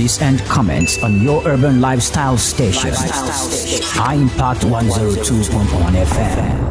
inquiries and comments on your urban lifestyle station. High Impact 102.1 FM.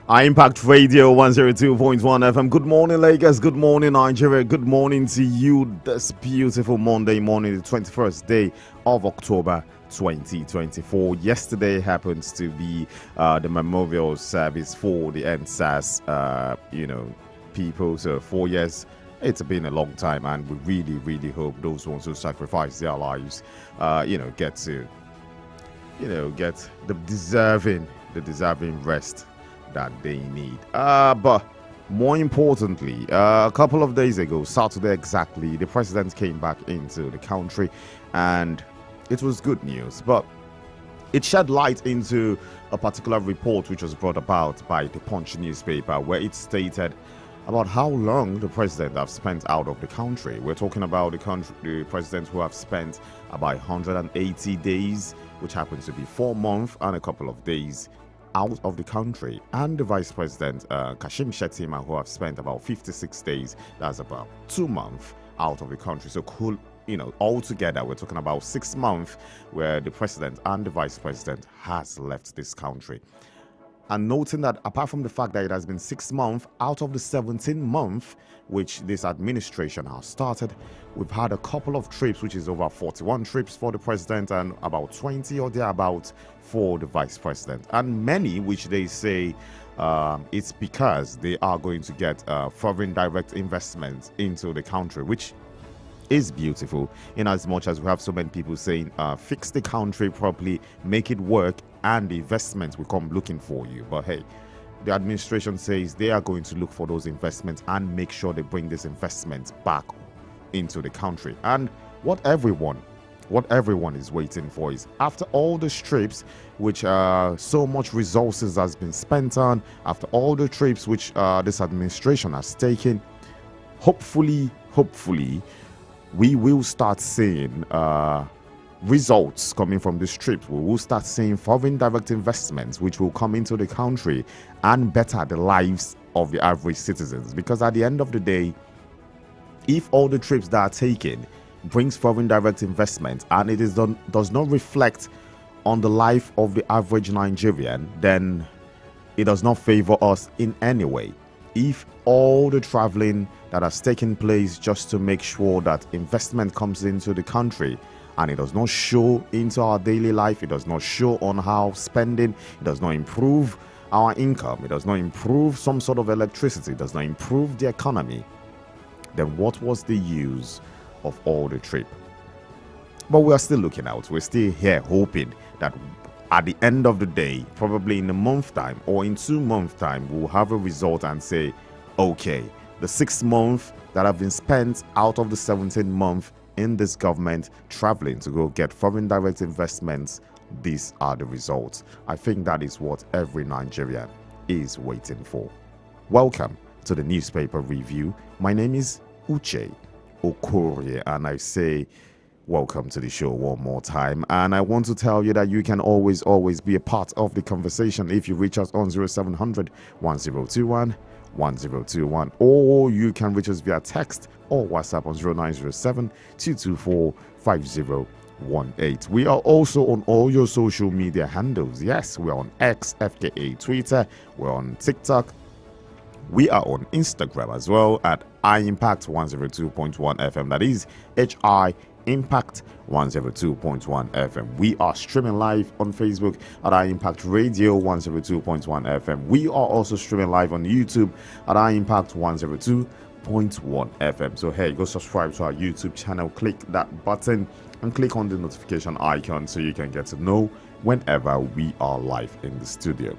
High Impact Radio 102.1 FM. Good morning, Lagos. Good morning, Nigeria. Good morning to you this beautiful Monday morning, the 21st day of October 2024. Yesterday happens to be the memorial service for the NSAS, people. So 4 years. It's been a long time, and we really, really hope those ones who sacrifice their lives, get to, get the deserving rest that they need. But more importantly, a couple of days ago, Saturday exactly, the president came back into the country, and it was good news. But it shed light into a particular report which was brought about by the Punch newspaper, where it stated about how long the president have spent out of the country. We're talking about the president who have spent about 180 days, which happens to be 4 months and a couple of days out of the country, and the vice president Kashim Shettima, who have spent about 56 days, that's about 2 months out of the country. So cool, altogether we're talking about 6 months where the president and the vice president has left this country. And noting that apart from the fact that it has been 6 months out of the 17 months which this administration has started, we've had a couple of trips, which is over 41 trips for the president and about 20 or thereabouts for the vice president. And many which they say it's because they are going to get foreign direct investments into the country, which is beautiful, in as much as we have so many people saying fix the country properly, make it work, and the investments will come looking for you. But hey, the administration says they are going to look for those investments and make sure they bring these investments back into the country. And what everyone is waiting for is, after all the trips which so much resources has been spent on, after all the trips which this administration has taken, hopefully we will start seeing results coming from this trip. We will start seeing foreign direct investments which will come into the country and better the lives of the average citizens. Because at the end of the day, if all the trips that are taken brings foreign direct investment and it does not reflect on the life of the average Nigerian, then it does not favor us in any way. If all the traveling that has taken place just to make sure that investment comes into the country and it does not show into our daily life, it does not show on how spending, it does not improve our income, it does not improve some sort of electricity, it does not improve the economy, then what was the use of all the trip? But we are still looking out. We're still here hoping that at the end of the day, probably in a month time or in 2 months time, we'll have a result and say, okay, the 6 months that have been spent out of the 17 months in this government traveling to go get foreign direct investments, these are the results. I think that is what every Nigerian is waiting for. Welcome to the newspaper review. My name is Uche Okorie, and I say welcome to the show one more time. And I want to tell you that you can always be a part of the conversation if you reach us on 0700 1021 1021, or you can reach us via text or WhatsApp on 0907 224 5018. We are also on all your social media handles. Yes, we're on X, FKA, Twitter, we're on TikTok, we are on Instagram as well at impact 102.1 FM. That is Impact 102.1 FM. We are streaming live on Facebook at our Impact Radio 102.1 FM. We are also streaming live on YouTube at our Impact 102.1 FM. So hey, go subscribe to our YouTube channel, click that button and click on the notification icon so you can get to know whenever we are live in the studio.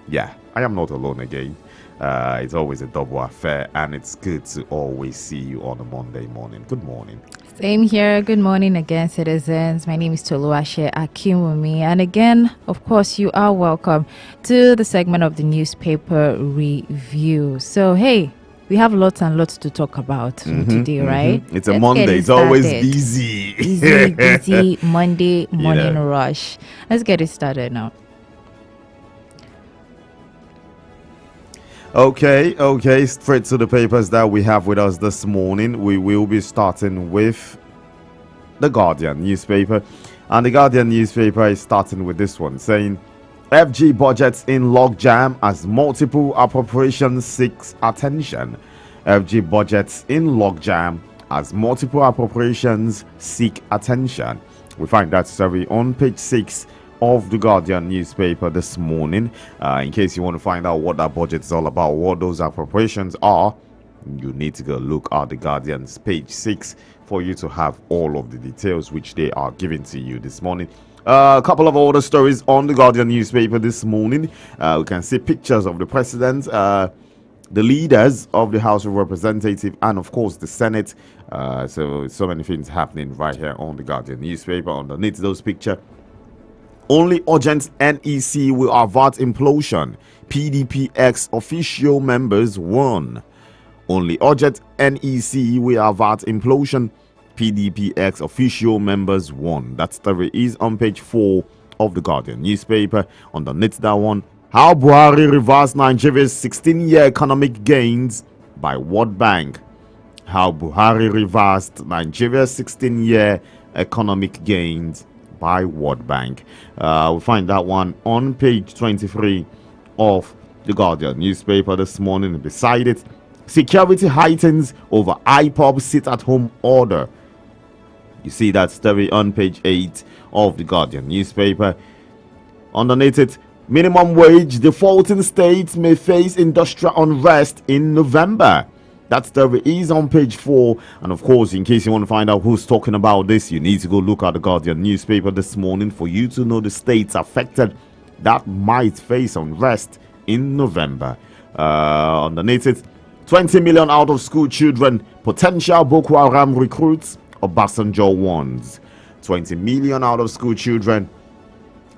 Yeah, I am not alone again. It's always a double affair, and it's good to always see you on a Monday morning. Good morning. Same here. Good morning again, citizens. My name is Toluwashe Akinwumi, and again, of course, you are welcome to the segment of the newspaper review. So, hey, we have lots and lots to talk about today, right? It's a Monday. It's always busy. busy Monday morning rush. Let's get it started now. Okay, straight to the papers that we have with us this morning. We will be starting with the Guardian newspaper, and the Guardian newspaper is starting with this one saying FG budgets in logjam as multiple appropriations seeks attention. FG budgets in logjam as multiple appropriations seek attention. We find that story on page 6 of the Guardian newspaper this morning. In case you want to find out what that budget is all about, what those appropriations are, you need to go look at the Guardian's page 6 for you to have all of the details which they are giving to you this morning. A couple of other stories on the Guardian newspaper this morning. We can see pictures of the president, the leaders of the House of Representatives, and of course the Senate. So many things happening right here on the Guardian newspaper. Underneath those pictures, only urgent NEC will avert implosion. PDP ex-official members warn. Only urgent NEC will avert implosion. PDP ex-official members warn. That story is on page 4 of the Guardian newspaper. Underneath that one, how Buhari reversed Nigeria's 16-year economic gains by World Bank. How Buhari reversed Nigeria's 16-year economic gains by World Bank. We find that one on page 23 of the Guardian newspaper this morning. Beside it, security heightens over IPOB sit-at-home order. You see that story on page 8 of the Guardian newspaper. Underneath it, minimum wage defaulting states may face industrial unrest in November. That story is on page 4. And of course, in case you want to find out who's talking about this, you need to go look at the Guardian newspaper this morning for you to know the states affected that might face unrest in November. Underneath it, 20 million out of school children, potential Boko Haram recruits, Obasanjo warns. 20 million out of school children,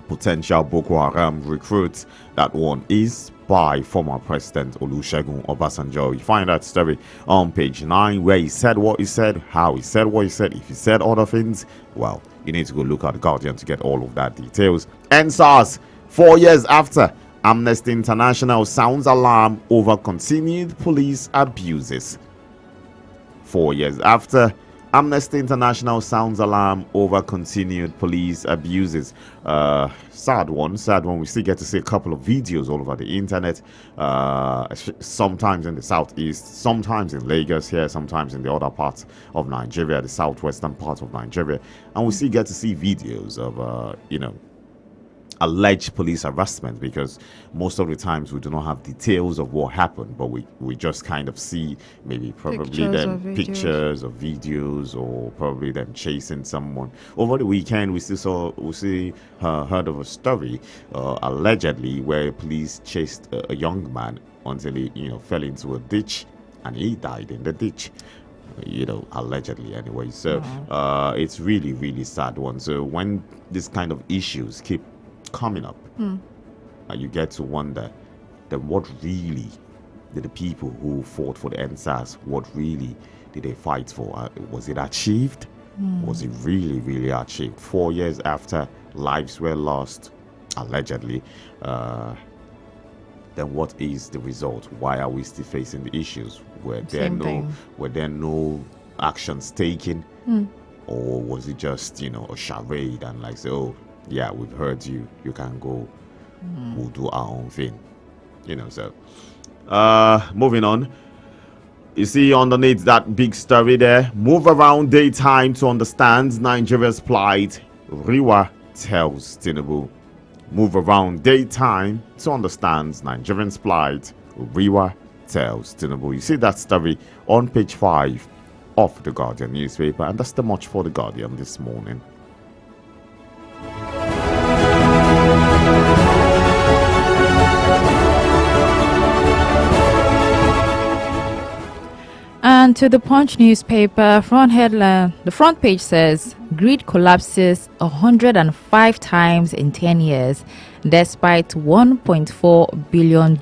potential Boko Haram recruits. That one is by former President Olusegun Obasanjo. You find that story on page 9, where he said what he said, how he said what he said. If he said other things, well, you need to go look at the Guardian to get all of that details. NSAS, 4 years after, Amnesty International sounds alarm over continued police abuses. 4 years after, Amnesty International sounds alarm over continued police abuses. Sad one. We still get to see a couple of videos all over the internet. Sometimes in the southeast, sometimes in Lagos here, sometimes in the other parts of Nigeria, the southwestern part of Nigeria, and we still get to see videos of alleged police harassment, because most of the times we do not have details of what happened, but we just kind of see maybe probably pictures or videos, or probably them chasing someone. Over the weekend we heard of a story allegedly where police chased a young man until he fell into a ditch and he died in the ditch, allegedly anyway. So it's really, really sad one. So when this kind of issues keep coming up, and you get to wonder, then what really did the people who fought for the NSAS, what really did they fight for? Was it achieved? Was it really, really achieved? 4 years after lives were lost, allegedly, then what is the result? Why are we still facing the issues? Were there no actions taken? Or was it just, a charade and like say, oh, yeah, we've heard you can go, we'll do our own thing. So moving on. You see underneath that big story there, move around daytime to understand Nigeria's plight. Riwa tells Tinubu. Move around daytime to understand Nigerians' plight. Riwa tells Tinubu. You see that story on page 5 of the Guardian newspaper, and that's the much for the Guardian this morning. And to the Punch newspaper, front headline, the front page says, grid collapses 105 times in 10 years, despite $1.4 billion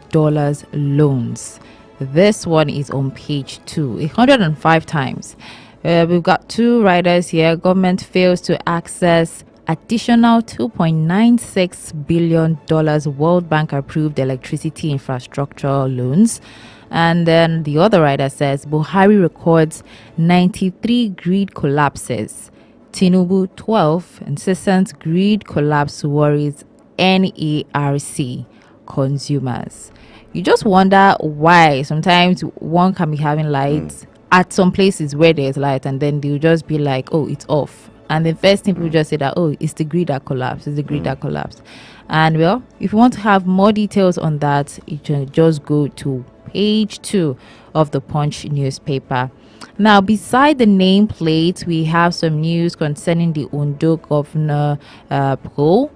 loans. This one is on page 2, 105 times. We've got two riders here. Government fails to access additional $2.96 billion World Bank approved electricity infrastructure loans. And then the other writer says Buhari records 93 grid collapses. Tinubu 12 insistence grid collapse worries NERC consumers. You just wonder why sometimes one can be having lights at some places where there's light, and then they'll just be like, oh, it's off. And the first thing people just say that, oh, it's the grid that collapsed. It's the grid that collapsed. And well, if you want to have more details on that, you can just go to page 2 of the Punch newspaper. Now, beside the nameplate, we have some news concerning the Ondo governor poll.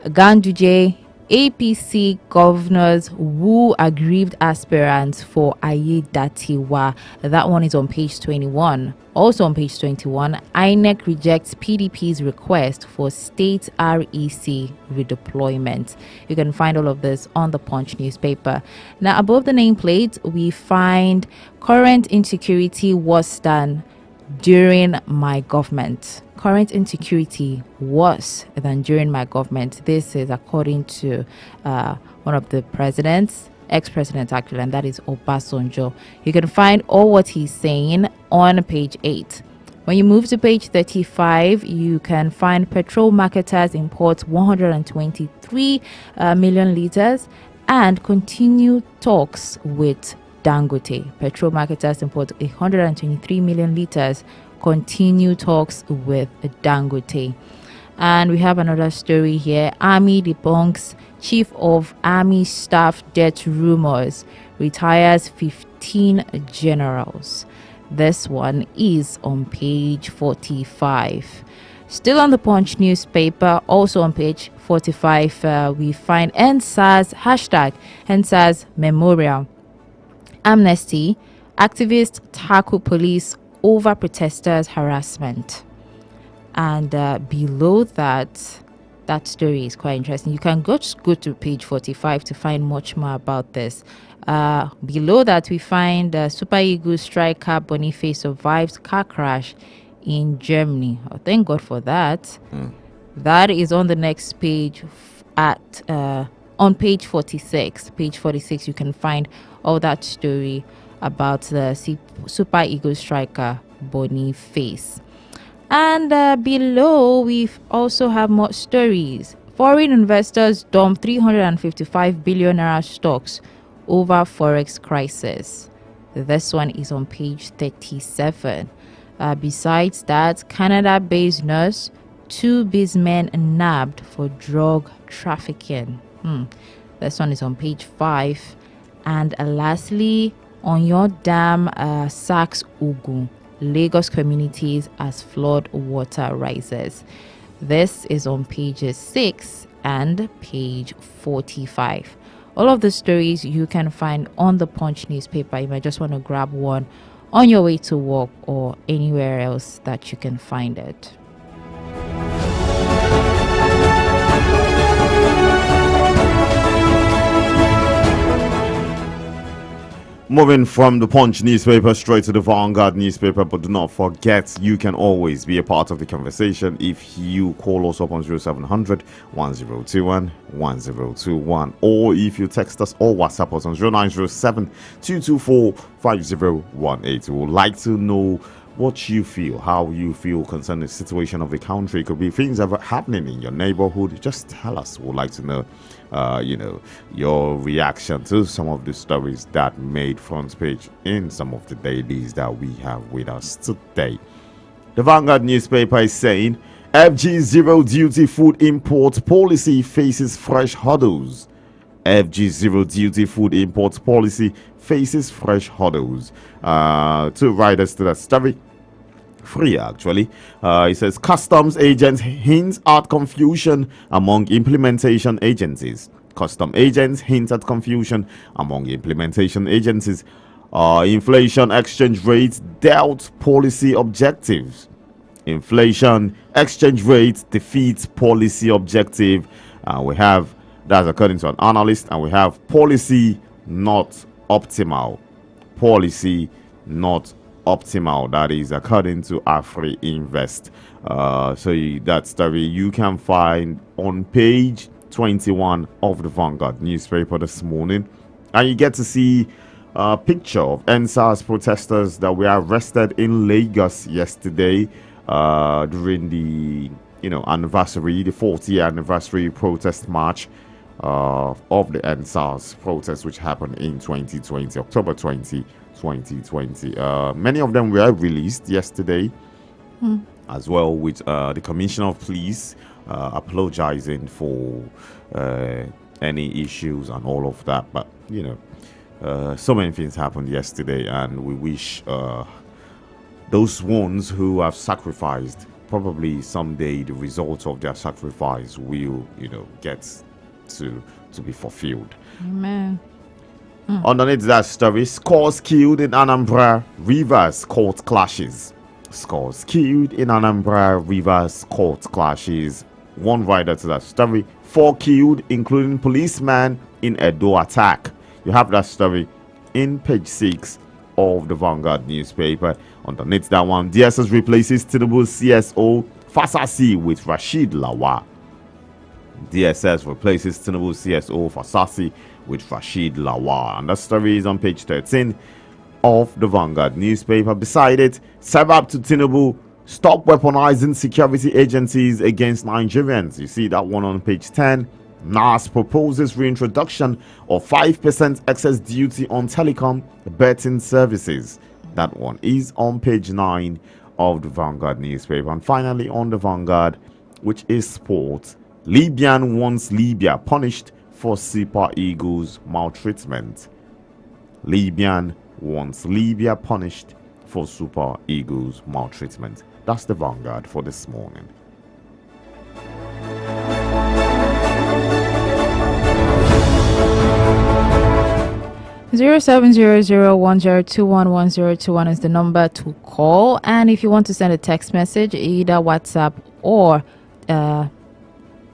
Ganduje, APC governors woo aggrieved aspirants for Ayedatiwa. That one is on page 21. Also on page 21, INEC rejects PDP's request for state REC redeployment. You can find all of this on the Punch newspaper. Now, above the nameplate, we find current insecurity worse than during my government. Current insecurity worse than during my government. This is according to one of the presidents, ex-president actually, and that is Obasanjo. You can find all what he's saying on page 8. When you move to page 35, you can find petrol marketers import 123 million liters and continue talks with Dangote. Petrol marketers import 123 million liters, continue talks with Dangote. And we have another story here. Army debunks Chief of Army Staff death rumors, retires 15 generals. This one is on page 45. Still on the Punch newspaper, also on page 45, we find NSAS, hashtag NSAS Memorial. Amnesty, activists tackle police over protesters' harassment. And below that story is quite interesting. You can go to page 45 to find much more about this. Below that, we find Super Eagles striker Boniface survives car crash in Germany. Oh, thank God for that. That is on the next page on page 46. Page 46, you can find all that story about the Super Eagles striker Boniface. And below, we also have more stories. Foreign investors dump 355 billion naira stocks over forex crisis. This one is on page 37. Besides that, Canada-based nurse, 2 businessmen nabbed for drug trafficking. This one is on page 5. And lastly, on your dam sacks Ogun, Lagos communities as flood water rises. This is on pages 6 and page 45. All of the stories you can find on the Punch newspaper. You might just want to grab one on your way to work or anywhere else that you can find it. Moving from the Punch newspaper straight to the Vanguard newspaper, but do not forget, you can always be a part of the conversation if you call us up on 0700 1021 1021, or if you text us or WhatsApp us on 0907 224 5018. We would like to know what you feel, how you feel concerning the situation of the country. It could be things that are happening in your neighborhood. Just tell us. We'd like to know, your reaction to some of the stories that made front page in some of the dailies that we have with us today. The Vanguard newspaper is saying FG zero duty food import policy faces fresh hurdles. FG zero duty food import policy faces fresh hurdles. Two writers to that story. Three actually. It says customs agents hints at confusion among implementation agencies. Custom agents hint at confusion among implementation agencies. Inflation exchange rates dealt policy objectives. Inflation exchange rate defeats policy objective. We have that's according to an analyst, and we have policy not optimal. Policy not optimal. That is according to Afri Invest. That story you can find on page 21 of the Vanguard newspaper this morning, and you get to see a picture of NSAS protesters that were arrested in Lagos yesterday during the anniversary, the 40th anniversary protest march of the NSAS protest, which happened in 2020, October 20, 2020. Many of them were released yesterday, as well, with the Commissioner of Police apologizing for any issues and all of that. But so many things happened yesterday, and we wish those ones who have sacrificed, probably someday the results of their sacrifice will get to be fulfilled. Amen. Underneath that story, scores killed in Anambra Rivers court clashes. Scores killed in Anambra Rivers court clashes. One writer to that story, 4 killed, including policeman in Edo attack. You have that story in page 6 of the Vanguard newspaper. Underneath that one, DSS replaces Tinubu CSO Fasasi with Rashid Lawal. DSS replaces Tinubu CSO Fasasi with Rashid Lawal. And that story is on page 13 of the Vanguard newspaper. Beside it, serve up to Tinubu, stop weaponizing security agencies against Nigerians. You see that one on page 10. NAS proposes reintroduction of 5% excess duty on telecom betting services. That one is on page 9 of the Vanguard newspaper. And finally on the Vanguard, which is sports, Libyan wants Libya punished for Super Eagles maltreatment. Libyan wants Libya punished for Super Eagles maltreatment. That's the Vanguard for this morning. Zero 070010211021 is the number to call, and if you want to send a text message, either WhatsApp or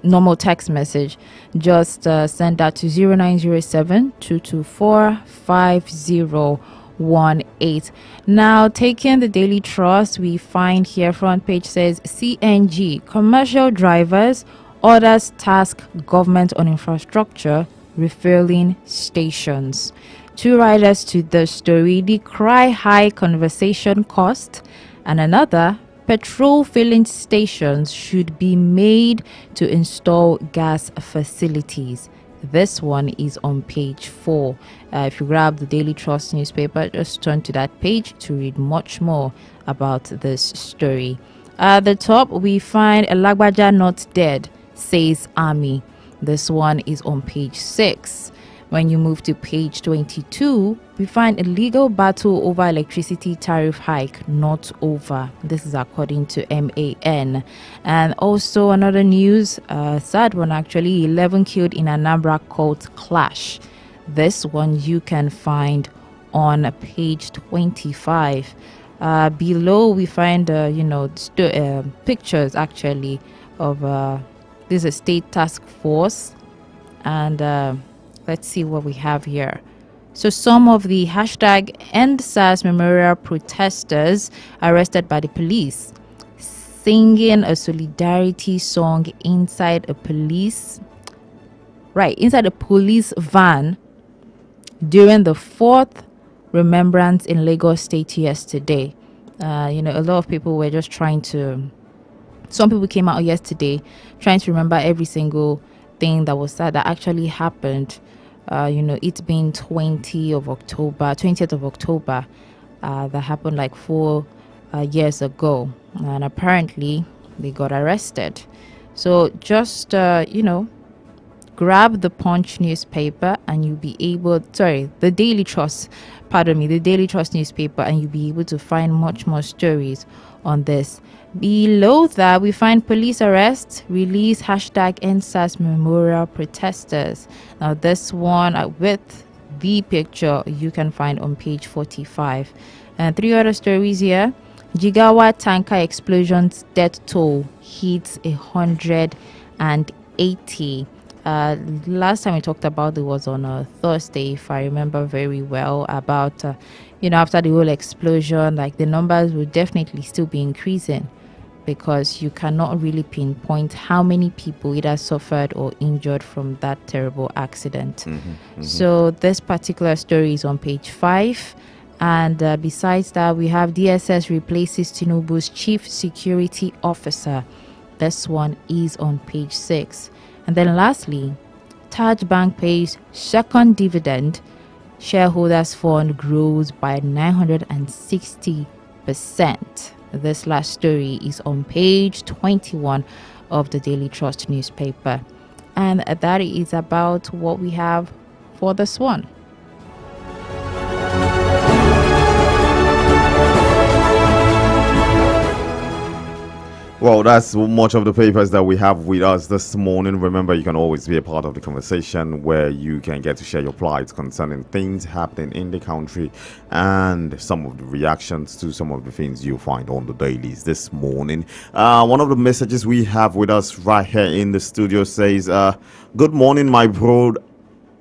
normal text message, just send that to 0907-224-5018. Now, taking the Daily Trust, we find here front page says CNG commercial drivers orders task government on infrastructure refueling stations. Two writers to the story, the cry high conversation cost, and another, petrol filling stations should be made to install gas facilities. This one is on page 4. If you grab the Daily Trust newspaper, just turn to that page to read much more about this story. At the top, we find Elagbaja not dead, says Army. This one is on page 6. When you move to page 22, we find a legal battle over electricity tariff hike not over. This is according to MAN. And also another news, sad one actually, 11 killed in Anambra court clash. This one you can find on page 25. Below we find pictures actually of this is a state task force, and let's see what we have here. So some of the hashtag EndSARS Memorial protesters arrested by the police, singing a solidarity song inside a police van during the 4th remembrance in Lagos State yesterday. A lot of people were just trying to. Some people came out yesterday trying to remember every single thing that was said that actually happened. It being 20th of October, that happened like 4 years ago, and apparently they got arrested. So just grab the Punch newspaper and you'll be able, the Daily Trust newspaper, and you'll be able to find much more stories on this. Below that, we find police arrest, release #EndSARS memorial protesters. Now this one with the picture you can find on page 45. And 3 other stories here. Jigawa tanker explosions death toll hits 180. Last time we talked about it was on a Thursday, if I remember very well, about after the whole explosion, like the numbers will definitely still be increasing, because you cannot really pinpoint how many people either suffered or injured from that terrible accident. So this particular story is on page 5. And besides that, we have DSS replaces Tinubu's chief security officer. This one is on page 6. And then lastly, Taj Bank pays second dividend. Shareholders fund grows by 960%. This last story is on page 21 of the Daily Trust newspaper. And that is about what we have for this one. Well, that's much of the papers that we have with us this morning. Remember, you can always be a part of the conversation where you can get to share your plights concerning things happening in the country and some of the reactions to some of the things you find on the dailies this morning. One of the messages we have with us right here in the studio says, good morning, my brother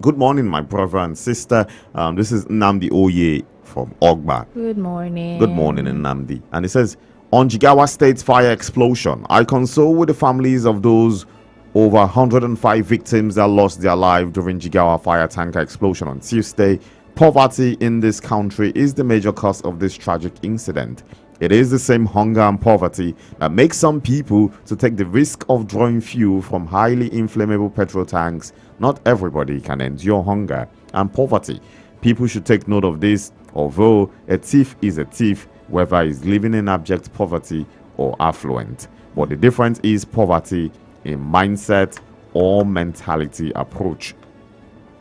and sister. This is Nnamdi Oye from Ogba. Good morning. Good morning, Nnamdi. And it says, on Jigawa State fire explosion, I console with the families of those over 105 victims that lost their life during Jigawa fire tanker explosion on Tuesday. Poverty in this country is the major cause of this tragic incident. It is the same hunger and poverty that makes some people to take the risk of drawing fuel from highly inflammable petrol tanks. Not everybody can endure hunger and poverty. People should take note of this. Although a thief is a thief, whether he's living in abject poverty or affluent. But the difference is poverty in mindset or mentality approach.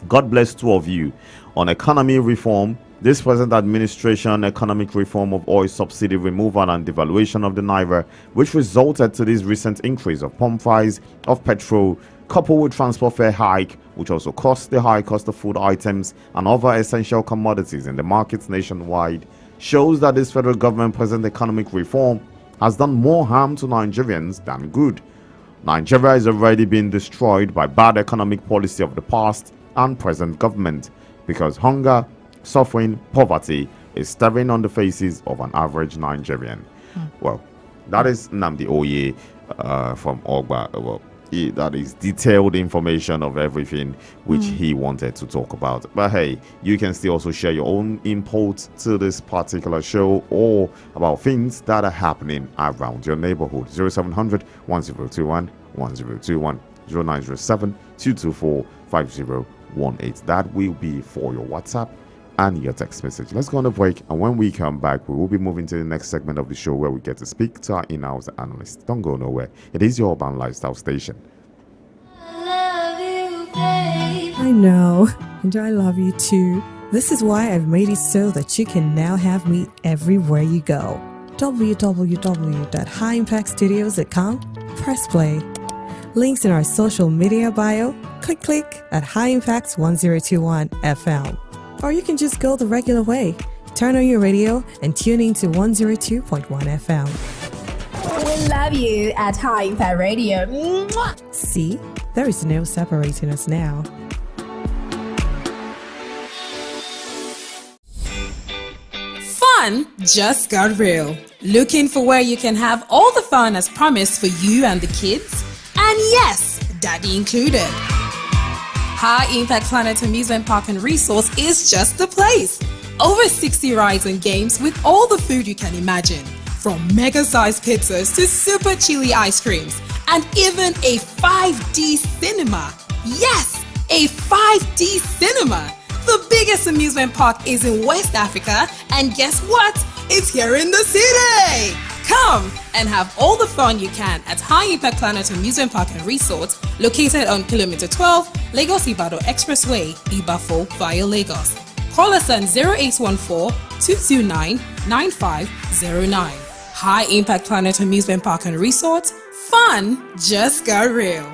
God bless two of you. On economy reform, this present administration economic reform of oil subsidy removal and devaluation of the naira, which resulted to this recent increase of pump price of petrol, coupled with transport fare hike, which also caused the high cost of food items and other essential commodities in the markets nationwide, shows that this federal government present economic reform has done more harm to Nigerians than good. Nigeria is already being destroyed by bad economic policy of the past and present government, because hunger, suffering, poverty is staring on the faces of an average Nigerian. Well, that is Nnamdi Oye from Ogba. Well, that is detailed information of everything which he wanted to talk about. But hey, you can still also share your own input to this particular show or about things that are happening around your neighborhood. 0700 1021 1021 0907 224 5018. That will be for your WhatsApp and your text message. Let's go on a break, and when we come back, we will be moving to the next segment of the show where we get to speak to our in-house analysts. Don't go nowhere. It is your urban lifestyle station. I know, and I love you too. This is why I've made it so that you can now have me everywhere you go. www.highimpactstudios.com. Press play. Links in our social media bio. Click at High Impact 1021 FM. Or you can just go the regular way. Turn on your radio and tune in to 102.1 FM. We love you at High Impact Radio. Mwah! See, there is no separating us now. Fun just got real. Looking for where you can have all the fun as promised for you and the kids? And yes, daddy included. High Impact Planet Amusement Park and Resource is just the place. Over 60 rides and games with all the food you can imagine, from mega-sized pizzas to super chili ice creams, and even a 5D cinema. Yes, a 5D cinema. The biggest amusement park is in West Africa, and guess what? It's here in the city! Come and have all the fun you can at High Impact Planet Amusement Park and Resort, located on Kilometer 12, Lagos-Ibadan Expressway, Ibafo via Lagos. Call us on 0814-229-9509. High Impact Planet Amusement Park and Resort, fun just got real.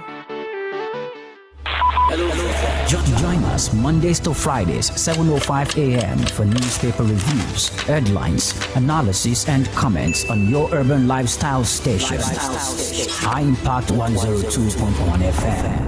Join us Mondays to Fridays, 7:05 a.m. for newspaper reviews, headlines, analysis, and comments on your urban lifestyle station. High Impact 102.1 FM.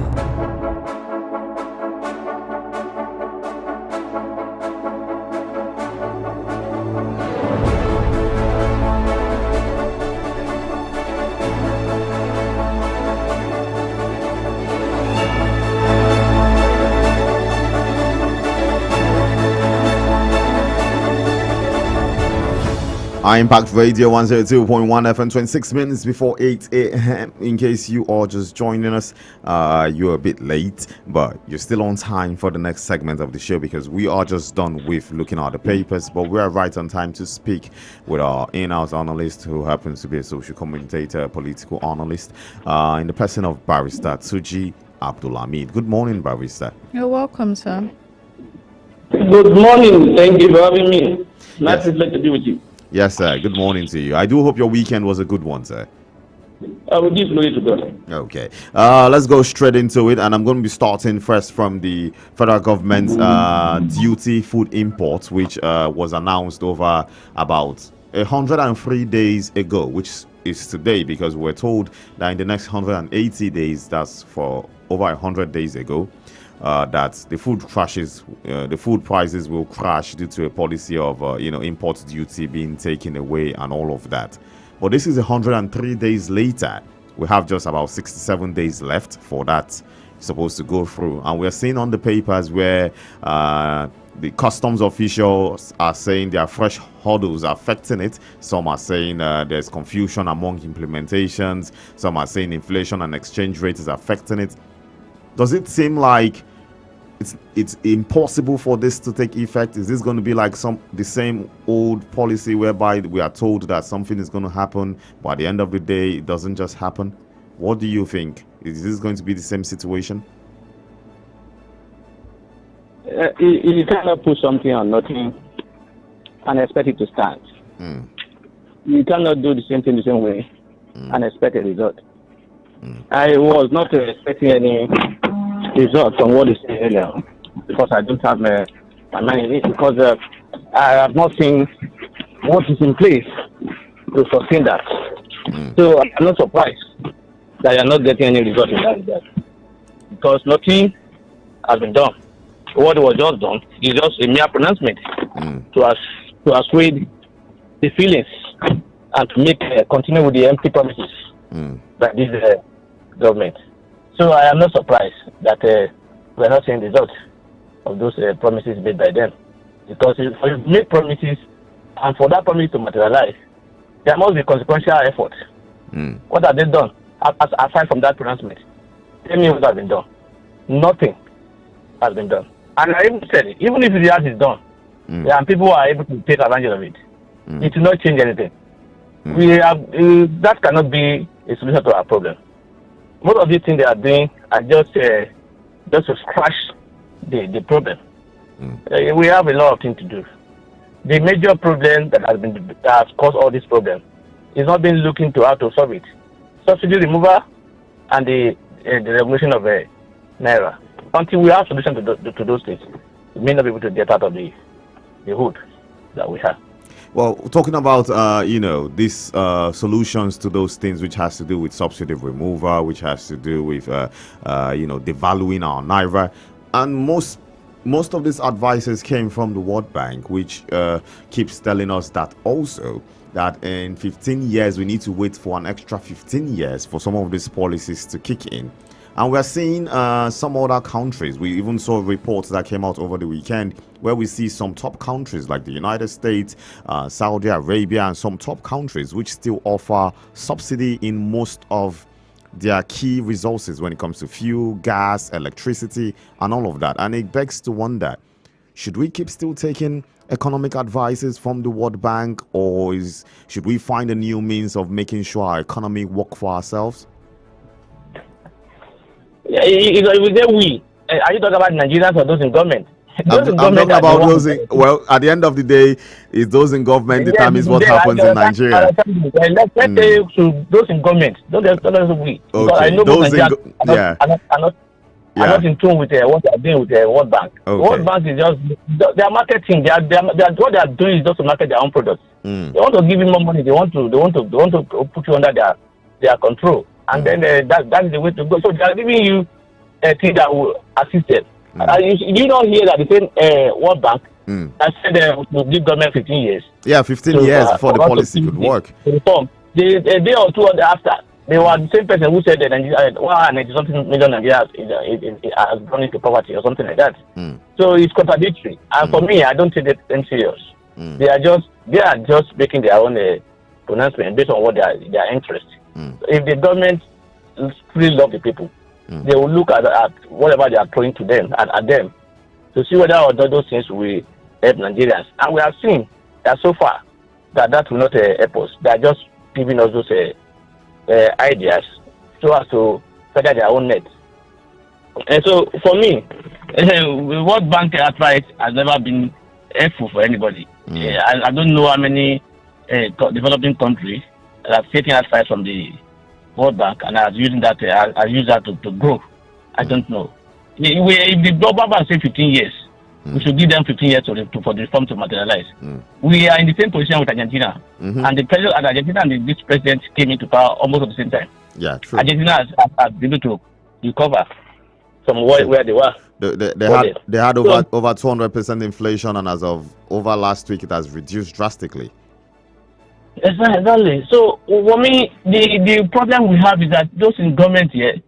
Impact Radio 102.1 FM, 26 minutes before 8 a.m. In case you are just joining us, you're a bit late, but you're still on time for the next segment of the show because we are just done with looking at the papers, but we are right on time to speak with our in-house analyst who happens to be a social commentator, political analyst, in the person of Barrister Tuji Abdulhamid. Good morning, Barrister. You're welcome, sir. Good morning. Thank you for having me. Nice to be with you. Yes, sir. Good morning to you. I do hope your weekend was a good one, sir. I will give glory to God. Okay. Let's go straight into it. And I'm going to be starting first from the federal government's duty food imports, which was announced over about 103 days ago, which is today, because we're told that in the next 180 days, that's for over 100 days ago, that the food crashes, the food prices will crash due to a policy of import duty being taken away and all of that. But this is 103 days later. We have just about 67 days left for that supposed to go through, and we're seeing on the papers where the customs officials are saying there are fresh hurdles affecting it. Some are saying there's confusion among implementations. Some are saying inflation and exchange rate is affecting it. Does it seem like it's impossible for this to take effect? Is this going to be like the same old policy whereby we are told that something is going to happen, but at the end of the day, it doesn't just happen? What do you think? Is this going to be the same situation? You cannot put something on nothing and expect it to stand. You cannot do the same thing the same way and expect a result. I was not expecting any result from what you said earlier because I don't have my mind in it, because I have not seen what is in place to sustain that. So I'm not surprised that you're not getting any result in that regard, because nothing has been done. What was just done is just a mere pronouncement to assuage the feelings and to make continue with the empty promises by this government. So I am not surprised that we are not seeing the results of those promises made by them, because if you make promises and for that promise to materialize, there must be consequential effort. What have they done aside from that pronouncement? Tell me what has been done. Nothing has been done. And I even said it, even if the act is done, and people are able to take advantage of it, it will not change anything. We have that cannot be a solution to our problem. Most of these things they are doing are just to scratch the problem. We have a lot of things to do. The major problem that has caused all this problem is not being looking to how to solve it. Subsidy removal and the regulation of Naira. Until we have solution to those things, we may not be able to get out of the hood that we have. Well, talking about these solutions to those things, which has to do with subsidy removal, which has to do with devaluing our naira, and most of these advices came from the World Bank, which keeps telling us that also that in 15 years we need to wait for an extra 15 years for some of these policies to kick in. And we're seeing some other countries. We even saw reports that came out over the weekend where we see some top countries like the United States, Saudi Arabia, and some top countries which still offer subsidy in most of their key resources when it comes to fuel, gas, electricity, and all of that. And it begs to wonder, should we keep still taking economic advices from the World Bank, or should we find a new means of making sure our economy work for ourselves? Yeah, we. Are you talking about Nigerians or those in government? I'm talking about those well, at the end of the day, it's those in government determines what happens in Nigeria. Let's say to those in government. Don't we. Okay. I know those are not in tune with what they are doing with the World Bank. Okay. World Bank is just their marketing. What they are doing is just to market their own products. They want to give you more money. They want to put you under their control, and then that is the way to go. So they are giving you a thing that will assist them. You don't hear that the same World Bank I said to give government 15 years. Yeah, 15 years before the policy could work. Reform. A day or two after, they were the same person who said that 190-something million Nigerians has gone into poverty or something like that. So it's contradictory. And for me, I don't take them serious. They are just making their own pronouncement based on what their interest. So if the government really love the people, they will look at whatever they are throwing to them at them to see whether or not those things will help Nigerians. And we have seen that so far that will not help us. They are just giving us those ideas so as to feather their own net. And so for me, World Bank advice has never been helpful for anybody. I don't know how many developing countries have taken advice from the World Bank and are using that to grow. I don't know. If the World Bank say 15 years, we should give them 15 years for the reform to materialize. We are in the same position with Argentina, and the president and Argentina and this president came into power almost at the same time. Yeah, true. Argentina has been able to recover from where they were. They had over 200% inflation, and as of over last week, it has reduced drastically. Exactly. So for me, the problem we have is that those in government here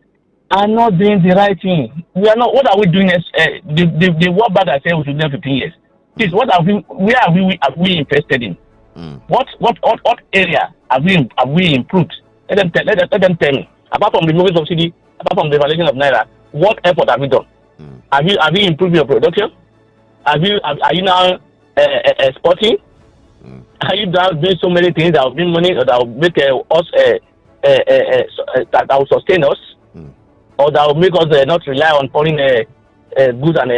are not doing the right thing. We are not. What are we doing? The World Bank I said we should do 15 years. Please, where are we invested in? What area have we improved? Let them tell me. Apart from removing subsidy, apart from the evaluation of Naira, what effort have we done? Have you improved your production? Are you now exporting? Are you now doing so many things that will bring money or that will make us that will sustain us, or that will make us not rely on foreign goods and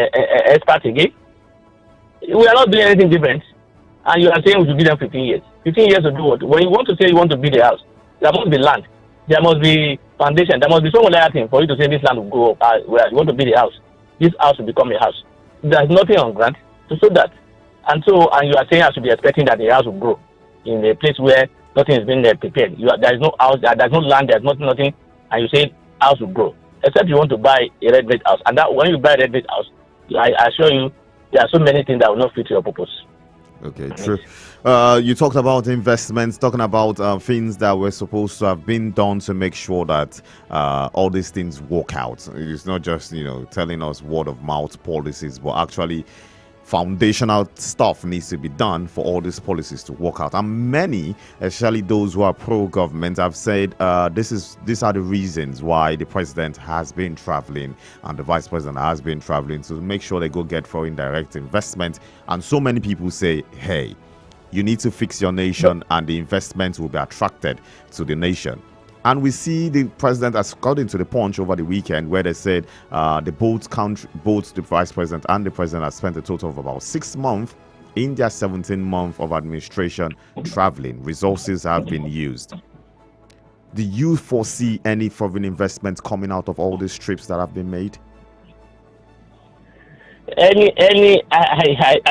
exports again? We are not doing anything different, and you are saying we should give them 15 years. 15 years to do what? When you want to say you want to build a house, there must be land, there must be foundation, there must be some other thing for you to say this land will go up. Where you want to build a house, this house will become a house. There's nothing on ground to show that. And you are saying I should be expecting that the house will grow in a place where nothing is being prepared. There is no house, there's no land, there's nothing, and you say house will grow. Except you want to buy a red brick house. And that when you buy a red brick house, I assure you, there are so many things that will not fit your purpose. Okay, true. You talked about investments, talking about things that were supposed to have been done to make sure that all these things work out. It's not just, telling us word of mouth policies, but actually foundational stuff needs to be done for all these policies to work out. And many, especially those who are pro-government, have said these are the reasons why the president has been traveling and the vice president has been traveling, to make sure they go get foreign direct investment. And so many people say, hey, you need to fix your nation and the investment will be attracted to the nation. And we see the president has got into the Punch over the weekend where they said both the vice president and the president have spent a total of about 6 months in their 17 months of administration traveling. Resources have been used. Do you foresee any foreign investment coming out of all these trips that have been made? I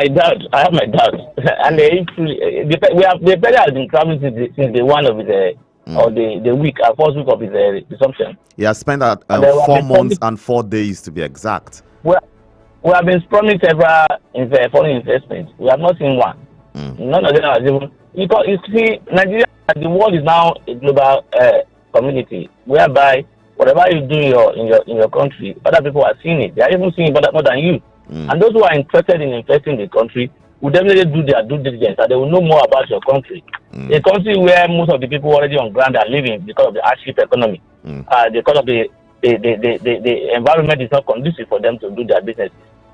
doubt. I have my doubts. And the president has been traveling since the one of the or the week, first week of his resumption. He has spent 4 months and 4 days to be exact. We have been promised several foreign investments. We have not seen one. None of them has even, because you see, Nigeria, the world is now a global community whereby Whatever you do in your country, other people are seeing it. They are even seeing it more than you. And those who are interested in investing in the country will definitely do their due diligence, and they will know more about your country. A country where most of the people already on ground are living because of the hardship economy, because of the environment is not conducive for them to do their business,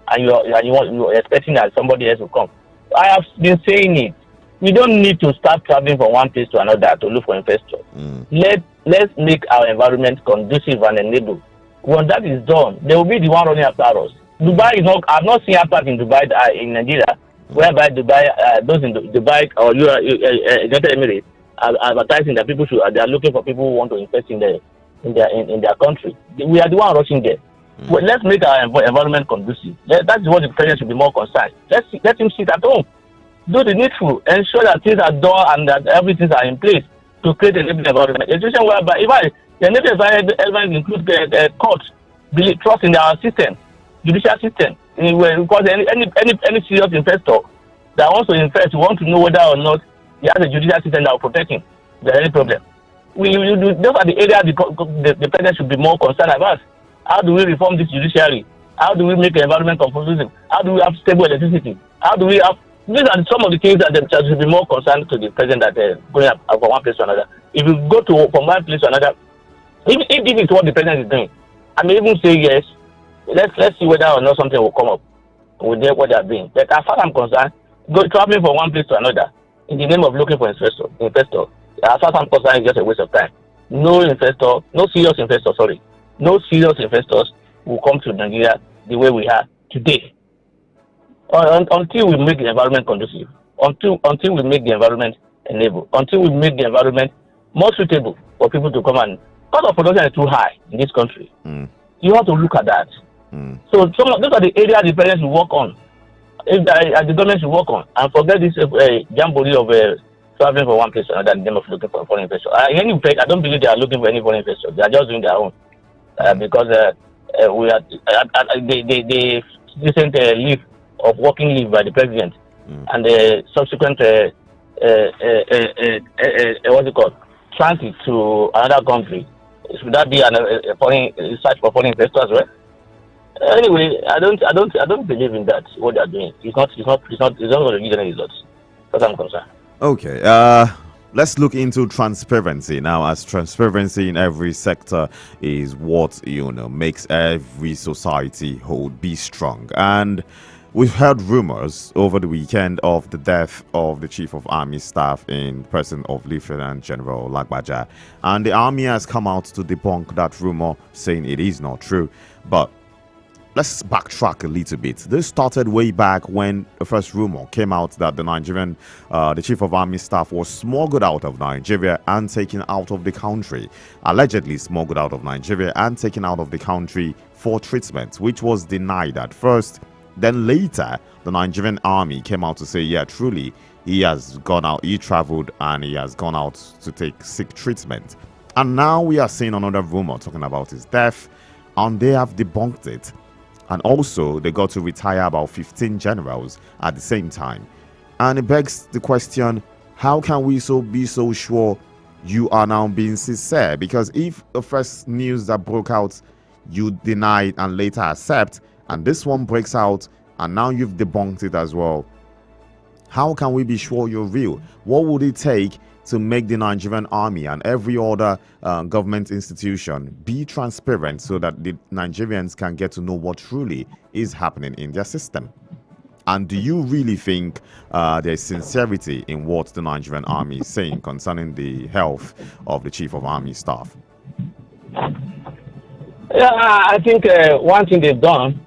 and you're expecting that somebody else will come. I have been saying it. We don't need to start traveling from one place to another to look for investors. Let's make our environment conducive and enable. When that is done, they will be the one running after us. Dubai is not. I've not seen after in Dubai in Nigeria, whereby Dubai, those in Dubai or United Emirates are advertising that people they are looking for people who want to invest in their country. We are the one rushing there. Well, let's make our environment conducive. That's what the president should be more concerned. Let him sit at home, do the needful, ensure that things are done and that everything are in place to create a living environment. A situation whereby the living environment includes courts, trust in our system, judicial system. Because any serious investor that wants to invest, wants to know whether or not he has a judicial system that will protect him. There's any problem. Those are the areas the president should be more concerned about. How do we reform this judiciary? How do we make the environment conducive? How do we have stable electricity? How do we have... These are some of the things that should be more concerned to the president that going from one place to another. If you go from one place to another, if it's what the president is doing, I may even say yes. Let's see whether or not something will come up with what they are doing. But as far as I'm concerned, traveling from one place to another in the name of looking for investor, as far as I'm concerned, is just a waste of time. No serious investors will come to Nigeria the way we are today. Until we make the environment conducive, until we make the environment enable, until we make the environment more suitable for people to come and... Cost of production is too high in this country. You have to look at that. So those are the areas the parents will work on, the government should work on, and forget this jamboree of traveling from one place to another in the name of looking for a foreign investor. I don't believe they are looking for any foreign investor. They are just doing their own because we are the recent leave of working leave by the president and the subsequent what's it called, transit to another country. Should that be a foreign search for foreign investors as well? Anyway, I don't believe in that. What they are doing, it's not going to give any results. As I'm concerned. Okay. Let's look into transparency now, as transparency in every sector is what makes every society be strong. And we've heard rumors over the weekend of the death of the Chief of Army Staff in person of Lieutenant General Lagbaja, and the army has come out to debunk that rumor, saying it is not true. But let's backtrack a little bit. This started way back when the first rumor came out that the Chief of Army Staff was smuggled out of Nigeria and taken out of the country, allegedly smuggled out of Nigeria and taken out of the country for treatment, which was denied at first. Then later, the Nigerian army came out to say, yeah, truly, he has gone out, he traveled and he has gone out to seek treatment. And now we are seeing another rumor talking about his death, and they have debunked it. And also, they got to retire about 15 generals at the same time. And it begs the question, how can we be so sure you are now being sincere? Because if the first news that broke out, you denied and later accept, and this one breaks out and now you've debunked it as well, how can we be sure you're real? What would it take to make the Nigerian army and every other government institution be transparent so that the Nigerians can get to know what truly is happening in their system? And do you really think there's sincerity in what the Nigerian army is saying concerning the health of the Chief of Army Staff? Yeah, I think one thing they've done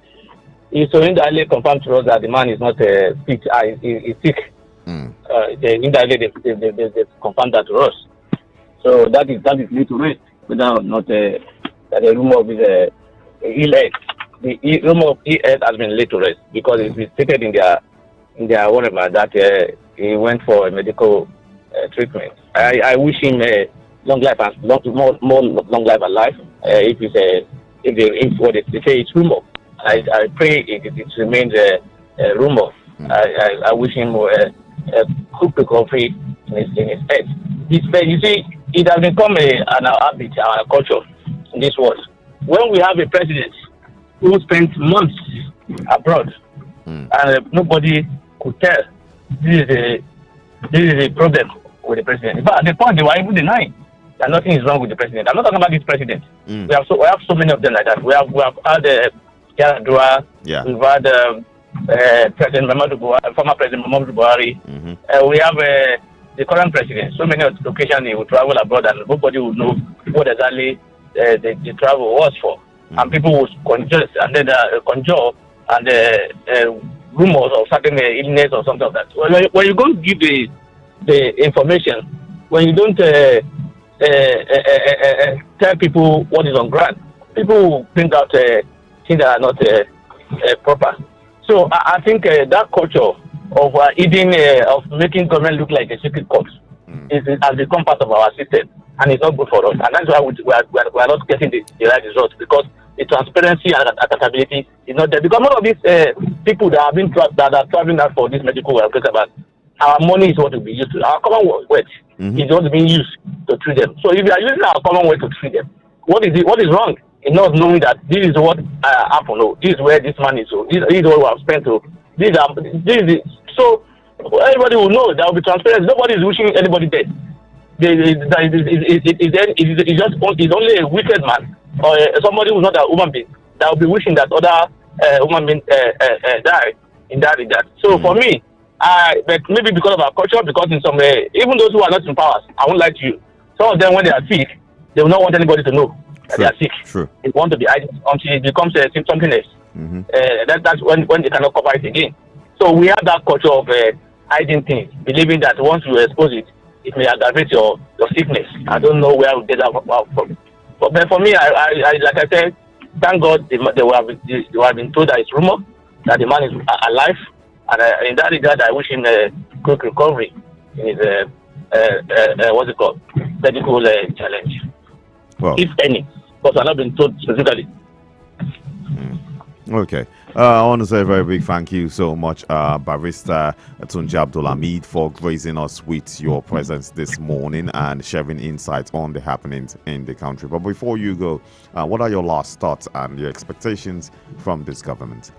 is to indirectly confirm to us that the man is not sick. He's sick. They indirectly they confirmed that to us. So that is laid to rest, whether or not that the rumor of his ill health. The rumor of ill health has been laid to rest because it's stated in their whatever that he went for a medical treatment. I wish him long life and more long life and life. If what they say is rumor, I pray it remains a rumor. I wish him a quick recovery in his head. You see, it has become an habit, our culture in this world. When we have a president who spent months abroad and nobody could tell this is a problem with the president. But at the point they were even denying that nothing is wrong with the president. I'm not talking about this president. We have so many of them like that. We have had Yar'Adua. Yeah. We've had President Muhammadu Buhari, former President Muhammadu Buhari. We have the current president. So many occasions he will travel abroad and nobody will know what exactly the travel was for. And people will conjure and rumors of certain illness or something like that. When you go give the information, when you don't tell people what is on ground, people will bring out things that are not proper. So I think that culture of of making government look like a secret corps has become part of our system, and it's not good for us. And that's why we are not getting the right results, because the transparency and accountability is not there. Because one of these people that are traveling out for this medical work, about our money is what will be used to. Our common wealth is what is being used to treat them. So if you are using our common wealth to treat them, what is wrong in not knowing that this is what happened? Oh, this is where this money is. So this is what we have spent. So so everybody will know. There will be transparency. Nobody is wishing anybody dead. It's only a wicked man or somebody who's not a human being that will be wishing that other human being die in that regard. So for me, but maybe because of our culture, because in some way, even those who are not in powers, I won't lie to you, some of them when they are sick, they will not want anybody to know that they are sick. True. They want to be hiding until it becomes something else. That's when they cannot cover it again. So we have that culture of hiding things, believing that once you expose it, it may aggravate your sickness. I don't know where we get that from. But for me, I like I said, thank God they have been told that it's rumor that the man is alive, and in that regard, I wish him a quick recovery in his what's it called, medical challenge, if any, because I've not been told specifically. Okay. I want to say a very big thank you so much, Barrister Tunji Abdulhamid, for gracing us with your presence this morning and sharing insights on the happenings in the country. But before you go, what are your last thoughts and your expectations from this government?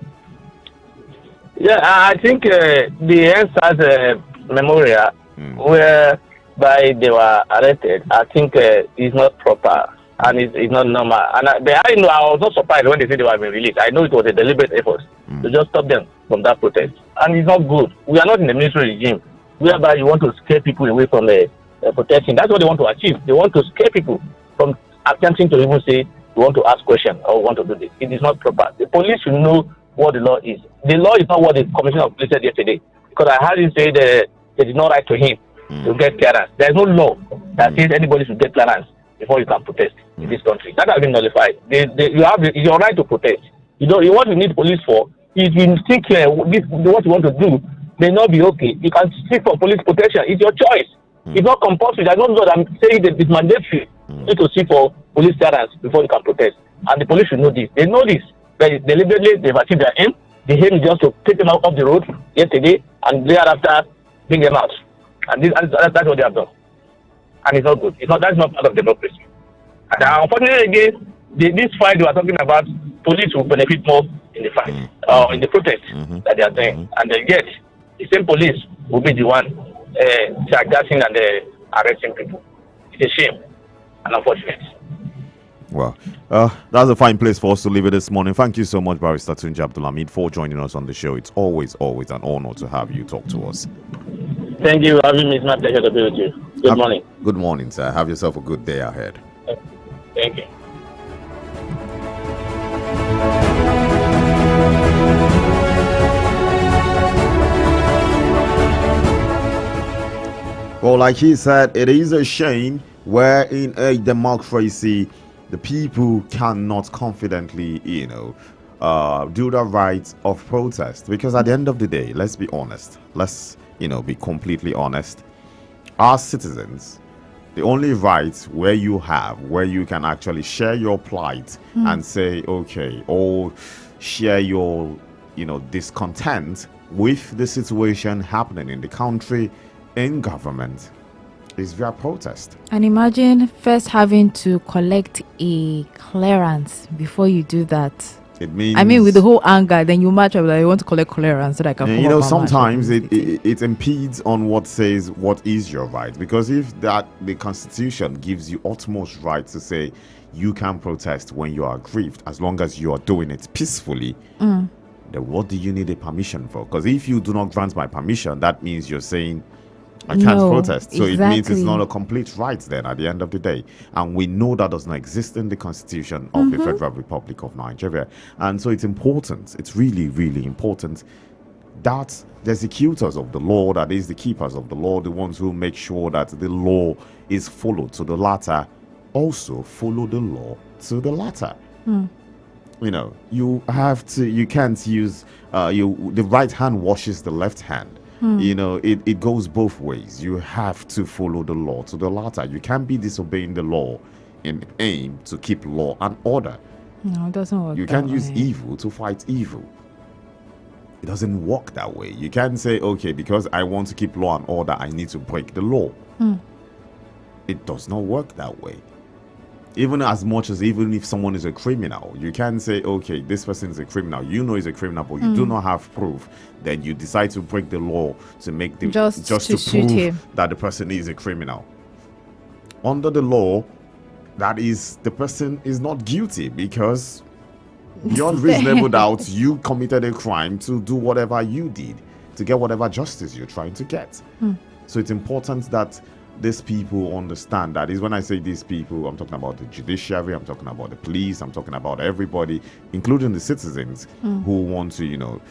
Yeah, I think the NSAS memorial, whereby they were arrested, I think is not proper. And it's not normal. And I was not surprised when they said they were being released. I know it was a deliberate effort to just stop them from that protest. And it's not good. We are not in a military regime whereby you want to scare people away from protesting. That's what they want to achieve. They want to scare people from attempting to even say, we want to ask questions or want to do this. It is not proper. The police should know what the law is. The law is not what the Commissioner of Police said yesterday. Because I heard him say that they did not write to him to get clearance. There is no law that says anybody should get clearance before you can protest in this country. That has been nullified. You have your right to protest. What you need police for is you think what you want to do may not be okay. You can seek for police protection. It's your choice. It's not compulsory. I don't know that I'm saying that it's mandatory. You need to seek for police clearance before you can protest. And the police should know this. They know this. They deliberately they've achieved their aim. The aim is just to take them out of the road yesterday and thereafter bring them out. And that's what they have done. And it's not good. That's not part of democracy. And unfortunately, again, this fight we are talking about, police will benefit more in the fight or in the protest that they are doing. And yet, the same police will be the one charging and arresting people. It's a shame and unfortunate. Well, that's a fine place for us to leave it this morning. Thank you so much, Barrister Tunji Abdulhamid, for joining us on the show. It's always an honor to have you talk to us. Thank you for having me. It's my pleasure to be with you. Good morning. Good morning, sir. Have yourself a good day ahead. Thank you. Well, like he said, it is a shame where in a democracy the people cannot confidently, do the right of protest. Because at the end of the day, let's be honest. Let's, be completely honest. As citizens, the only right where you can actually share your plight and say, okay, or share your, discontent with the situation happening in the country, in government, is via protest. And imagine first having to collect a clearance before you do that. It means, I mean, with the whole anger, then you match up that you want to collect clearance so that I can. you know, sometimes it impedes on what says what is your right, because if that the Constitution gives you utmost right to say you can protest when you are aggrieved, as long as you are doing it peacefully, then what do you need a permission for? Because if you do not grant my permission, that means you're saying I can't protest. So it means it's not a complete right then at the end of the day. And we know that does not exist in the Constitution of the Federal Republic of Nigeria. And so it's important, it's really, really important that the executors of the law, that is the keepers of the law, the ones who make sure that the law is followed to the latter, also follow the law to the latter. You know, you can't use, the right hand washes the left hand. You know, it goes both ways. You have to follow the law to the latter. You can't be disobeying the law in aim to keep law and order. No, it doesn't work. You can't use evil to fight evil. It doesn't work that way. You can't say, okay, because I want to keep law and order, I need to break the law. It does not work that way. Even if someone is a criminal, you can't say, okay, this person is a criminal. You know he's a criminal, but you do not have proof. Then you decide to break the law to make the just to prove him that the person is a criminal. Under the law, that is, the person is not guilty because beyond reasonable doubt, you committed a crime to do whatever you did to get whatever justice you're trying to get. So it's important that these people understand that. Is when I say these people, I'm talking about the judiciary, I'm talking about the police, I'm talking about everybody, including the citizens who want to, you know,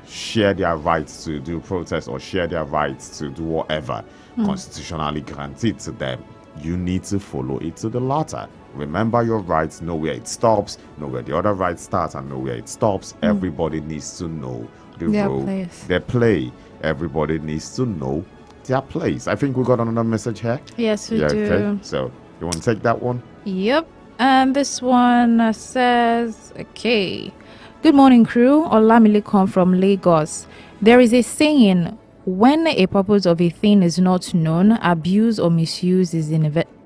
share their rights to do protest or share their rights to do whatever constitutionally granted to them. You need to follow it to the latter. Remember your rights, know where it stops, know where the other rights start, and know where it stops. Everybody needs to know the role, their play. Everybody needs to know their place. I think we got another message here. Yes, we do. Okay. So you want to take that one? Yep. And this one says, okay. Good morning, crew. Olamilekan from Lagos. There is a saying, when a purpose of a thing is not known, abuse or misuse is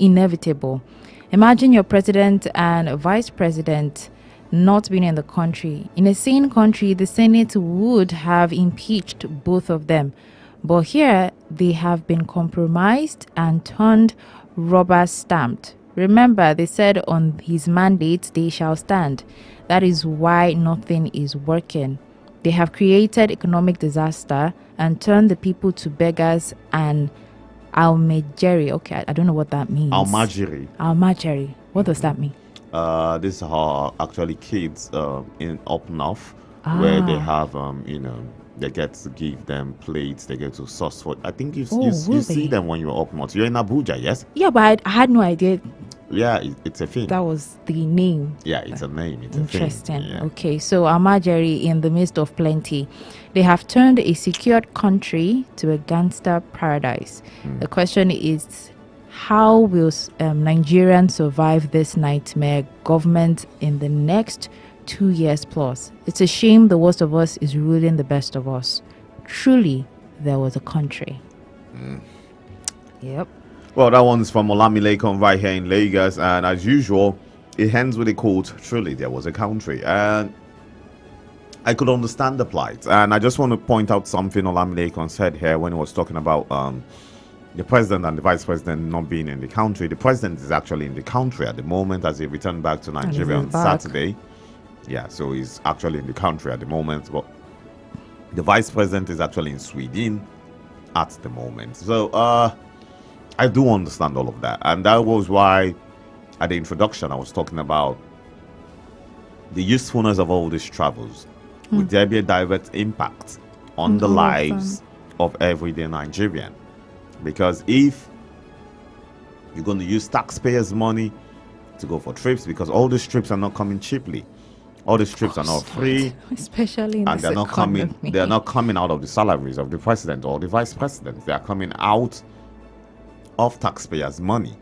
inevitable. Imagine your president and vice president not being in the country. In a sane country, the Senate would have impeached both of them. But here, they have been compromised and turned rubber stamped. Remember, they said on his mandate, they shall stand. That is why nothing is working. They have created economic disaster and turned the people to beggars and almajiri. Okay, I don't know what that means. Almajiri. Almajiri. What does that mean? These are actually kids in up north where they have, you know, they get to give them plates, they get to sauce for. I think you see them when you're up north. You're in Abuja, yes? Yeah, but I had no idea. Yeah, it's a thing. That was the name. Yeah, it's a name. It's interesting. A thing. Yeah. Okay, so Almajiri in the midst of plenty. They have turned a secured country to a gangster paradise. The question is, how will Nigerians survive this nightmare government in the next 2 years plus? It's a shame the worst of us is ruling the best of us. Truly, there was a country. Yep. Well, that one's from Olamilekan right here in Lagos, and as usual, it ends with a quote, truly there was a country. And I could understand the plight. And I just want to point out something Olamilekan said here when he was talking about the president and the vice president not being in the country. The president is actually in the country at the moment as he returned back to Nigeria on Saturday. Yeah, so he's actually in the country at the moment. But the vice president is actually in Sweden at the moment. So, I do understand all of that. And that was why at the introduction I was talking about the usefulness of all these travels. Would there be a direct impact on the lives of everyday Nigerian? Because if you're going to use taxpayers' money to go for trips, because all these trips are not coming cheaply. All these trips are not free, especially in and they're not coming. They are not coming out of the salaries of the president or the vice president. They are coming out of taxpayers' money.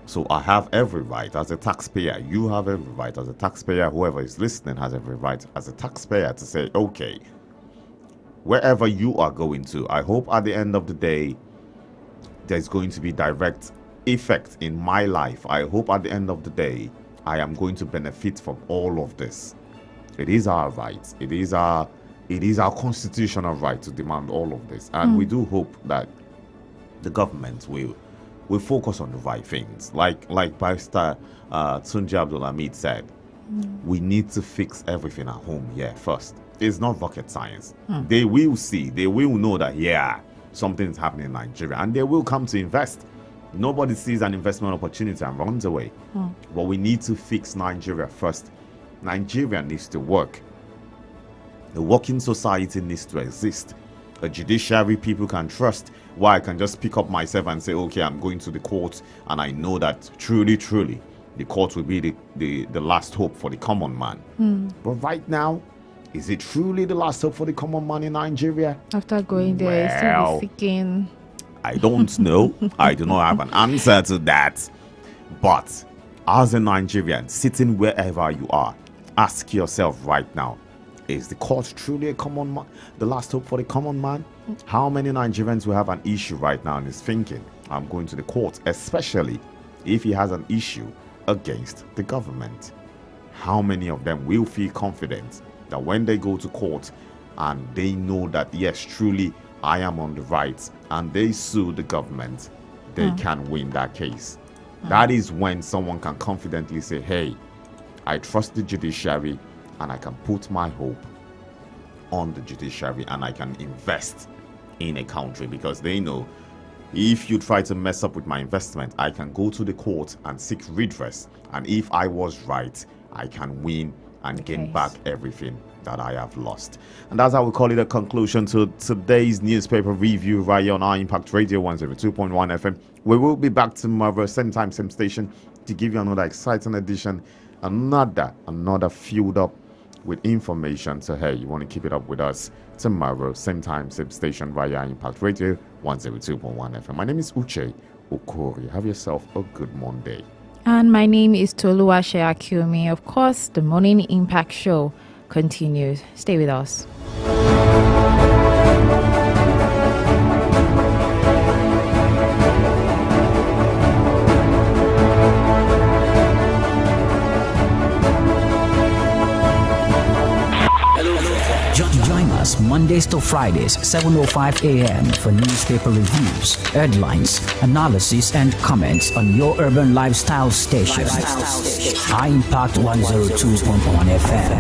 So I have every right as a taxpayer. You have every right as a taxpayer. Whoever is listening has every right as a taxpayer to say, okay, wherever you are going to, I hope at the end of the day, there's going to be direct effect in my life. I hope at the end of the day, I am going to benefit from all of this. It is our right. It is our constitutional right to demand all of this. And we do hope that the government will focus on the right things. Like Barrister Tunji Abdulhamid said, we need to fix everything at home here first. It's not rocket science. They will see, they will know that, something is happening in Nigeria, and they will come to invest. Nobody sees an investment opportunity and runs away. But we need to fix Nigeria first. Nigeria needs to work. The working society needs to exist. A judiciary people can trust, where I can just pick up myself and say, okay, I'm going to the court, and I know that truly, the court will be the last hope for the common man. But right now, is it truly the last hope for the common man in Nigeria? After going there, still be seeking. I don't know. I do not have an answer to that. But as a Nigerian, sitting wherever you are, ask yourself right now, is the court truly a common man, the last hope for the common man? How many Nigerians will have an issue right now and is thinking, I'm going to the court, especially if he has an issue against the government? How many of them will feel confident that when they go to court and they know that, yes, truly, I am on the right, and they sue the government, they can win that case? That is when someone can confidently say, hey, I trust the judiciary, and I can put my hope on the judiciary, and I can invest in a country, because they know if you try to mess up with my investment, I can go to the court and seek redress, and if I was right, I can win and gain back everything that I have lost. And that's how we call it a conclusion to today's newspaper review right here on our Impact Radio 102.1 FM. We will be back tomorrow, same time, same station, to give you another exciting edition, another filled up with information. So hey, you want to keep it up with us tomorrow, same time, same station, via Impact Radio 102.1 FM. My name is Uche Okori. Have yourself a good Monday. And my name is Toluwase Akiomi. Of course, the Morning Impact Show continues. Stay with us. Join us Mondays to Fridays, 7:05 a.m. for newspaper reviews, headlines, analysis, and comments on your urban lifestyle station. High Impact 102.1 FM.